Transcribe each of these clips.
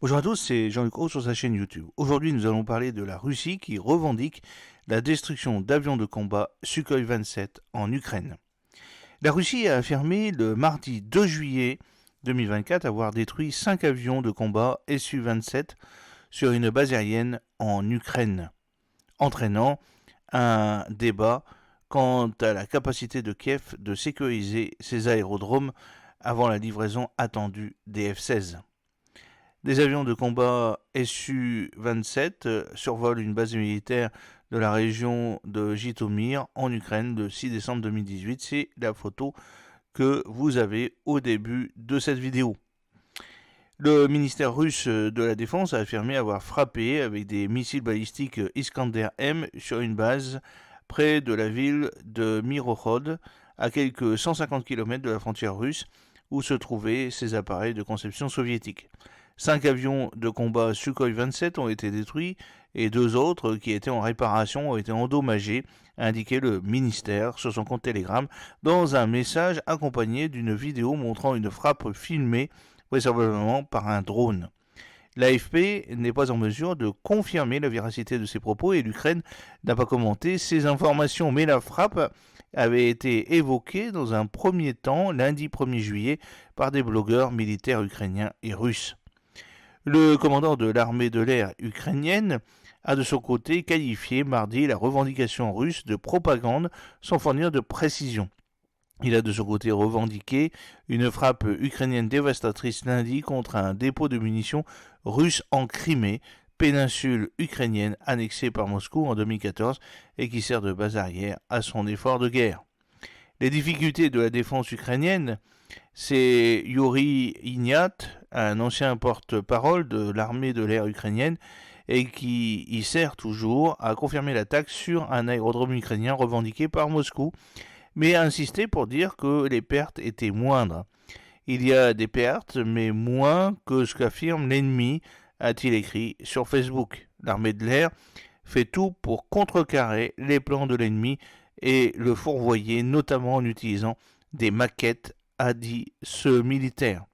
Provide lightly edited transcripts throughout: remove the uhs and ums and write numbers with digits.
Bonjour à tous, c'est Jean-Luc Haut sur sa chaîne YouTube. Aujourd'hui, nous allons parler de la Russie qui revendique la destruction d'avions de combat Sukhoi 27 en Ukraine. La Russie a affirmé le mardi 2 juillet 2024 avoir détruit 5 avions de combat Su-27 sur une base aérienne en Ukraine, entraînant un débat quant à la capacité de Kiev de sécuriser ses aérodromes avant la livraison attendue des F-16. Des avions de combat Su-27 survolent une base militaire de la région de Jitomir en Ukraine le 6 décembre 2018. C'est la photo que vous avez au début de cette vidéo. Le ministère russe de la Défense a affirmé avoir frappé avec des missiles balistiques Iskander-M sur une base près de la ville de Mirohod, à quelques 150 km de la frontière russe, où se trouvaient ces appareils de conception soviétique. 5 avions de combat Sukhoi 27 ont été détruits et 2 autres qui étaient en réparation ont été endommagés, a indiqué le ministère sur son compte Telegram dans un message accompagné d'une vidéo montrant une frappe filmée vraisemblablement par un drone. L'AFP n'est pas en mesure de confirmer la véracité de ces propos et l'Ukraine n'a pas commenté ces informations, mais la frappe avait été évoquée dans un premier temps lundi 1er juillet par des blogueurs militaires ukrainiens et russes. Le commandant de l'armée de l'air ukrainienne a de son côté qualifié mardi la revendication russe de propagande sans fournir de précision. Il a de son côté revendiqué une frappe ukrainienne dévastatrice lundi contre un dépôt de munitions russe en Crimée, péninsule ukrainienne annexée par Moscou en 2014 et qui sert de base arrière à son effort de guerre. Les difficultés de la défense ukrainienne, c'est Yuri Ignat, un ancien porte-parole de l'armée de l'air ukrainienne et qui y sert toujours, a confirmé l'attaque sur un aérodrome ukrainien revendiqué par Moscou, mais a insisté pour dire que les pertes étaient moindres. Il y a des pertes, mais moins que ce qu'affirme l'ennemi, a-t-il écrit sur Facebook. L'armée de l'air fait tout pour contrecarrer les plans de l'ennemi et le fourvoyer, notamment en utilisant des maquettes, a dit ce militaire.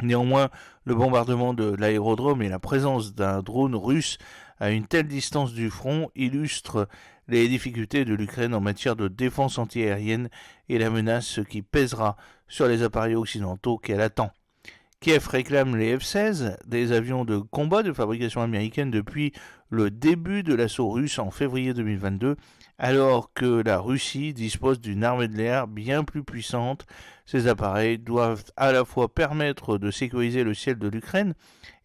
Néanmoins, le bombardement de l'aérodrome et la présence d'un drone russe à une telle distance du front illustrent les difficultés de l'Ukraine en matière de défense antiaérienne et la menace qui pèsera sur les appareils occidentaux qu'elle attend. Kiev réclame les F-16, des avions de combat de fabrication américaine depuis le début de l'assaut russe en février 2022, alors que la Russie dispose d'une armée de l'air bien plus puissante. Ces appareils doivent à la fois permettre de sécuriser le ciel de l'Ukraine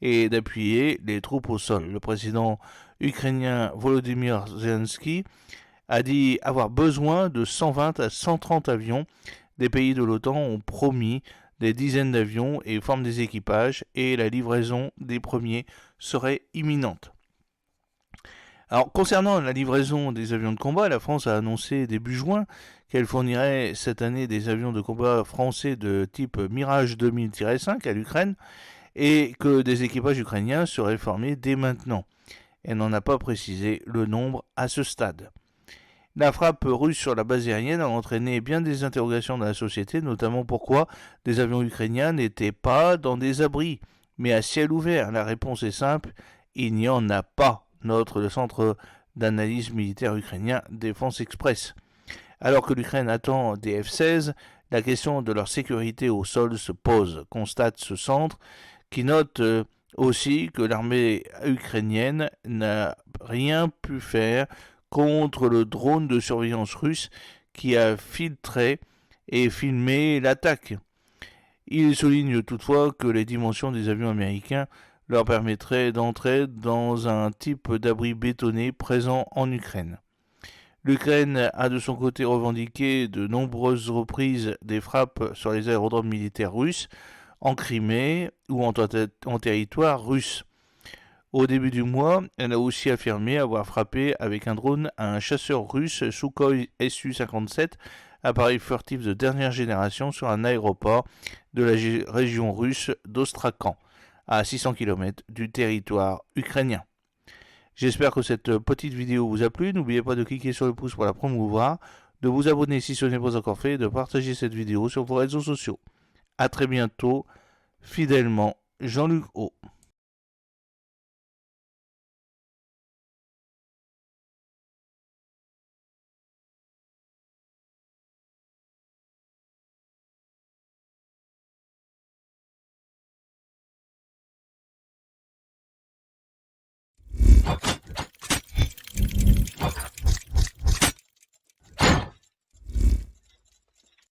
et d'appuyer les troupes au sol. Le président ukrainien Volodymyr Zelensky a dit avoir besoin de 120 à 130 avions. Des pays de l'OTAN ont promis des dizaines d'avions et forment des équipages et la livraison des premiers serait imminente. Alors, concernant la livraison des avions de combat, la France a annoncé début juin qu'elle fournirait cette année des avions de combat français de type Mirage 2000-5 à l'Ukraine et que des équipages ukrainiens seraient formés dès maintenant. Elle n'en a pas précisé le nombre à ce stade. La frappe russe sur la base aérienne a entraîné bien des interrogations dans la société, notamment pourquoi des avions ukrainiens n'étaient pas dans des abris, mais à ciel ouvert. La réponse est simple, il n'y en a pas, note le centre d'analyse militaire ukrainien Défense Express. Alors que l'Ukraine attend des F-16, la question de leur sécurité au sol se pose, constate ce centre, qui note aussi que l'armée ukrainienne n'a rien pu faire contre le drone de surveillance russe qui a filtré et filmé l'attaque. Il souligne toutefois que les dimensions des avions américains leur permettraient d'entrer dans un type d'abri bétonné présent en Ukraine. L'Ukraine a de son côté revendiqué de nombreuses reprises des frappes sur les aérodromes militaires russes en Crimée ou en territoire russe. Au début du mois, elle a aussi affirmé avoir frappé avec un drone un chasseur russe Sukhoi Su-57, appareil furtif de dernière génération sur un aéroport de la région russe d'Ostrakhan, à 600 km du territoire ukrainien. J'espère que cette petite vidéo vous a plu. N'oubliez pas de cliquer sur le pouce pour la promouvoir, de vous abonner si ce n'est pas encore fait et de partager cette vidéo sur vos réseaux sociaux. A très bientôt, fidèlement, Jean-Luc Haut.